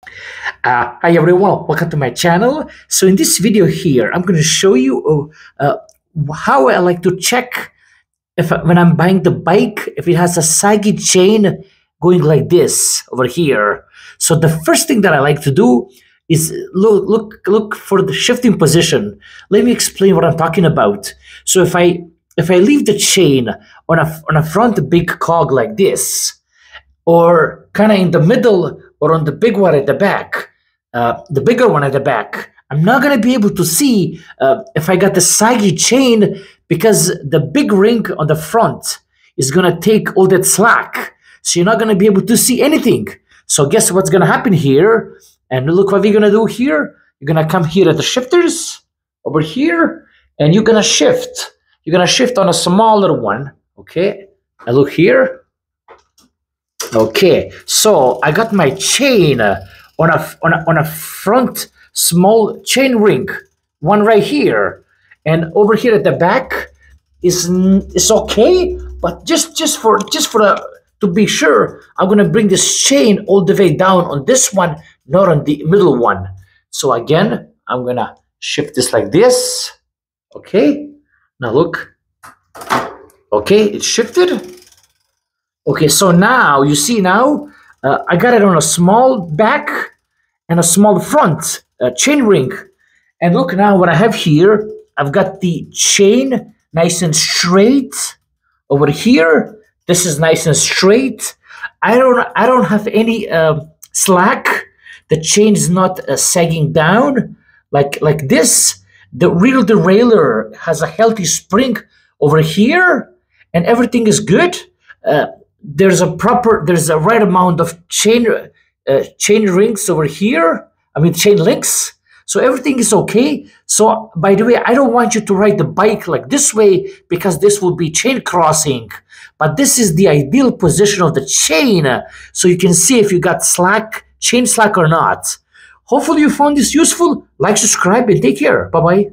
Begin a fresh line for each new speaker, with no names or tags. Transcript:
Hi everyone, welcome to my channel. So in this video here, I'm going to show you how I like to check if when I'm buying the bike, if it has a saggy chain going like this over here. So the first thing that I like to do is look for the shifting position. Let me explain what I'm talking about. So if I leave the chain on a front big cog like this, or kind of in the middle or on the big one at the back, the bigger one at the back, I'm not going to be able to see if I got the saggy chain because the big ring on the front is going to take all that slack. So you're not going to be able to see anything. So guess what's going to happen here? And look what we're going to do here. You're going to come here at the shifters over here, and you're going to shift. You're going to shift on a smaller one, okay? And look here. Okay, so I got my chain on a front small chain ring, one right here, and over here at the back is okay, but just to be sure, I'm gonna bring this chain all the way down on this one, not on the middle one. So again, I'm gonna shift this like this. Okay, now look. Okay, it's shifted. Okay, so now, you see now, I got it on a small back and a small front chain ring. And look now what I have here. I've got the chain nice and straight over here. This is nice and straight. I don't have any slack. The chain is not sagging down like this. The rear derailleur has a healthy spring over here, and everything is good. There's a right amount of chain rings over here. I mean chain links. So everything is okay. So by the way, I don't want you to ride the bike like this way because this will be chain crossing. But this is the ideal position of the chain, so you can see if you got chain slack or not. Hopefully you found this useful. Like, subscribe, and take care. Bye-bye.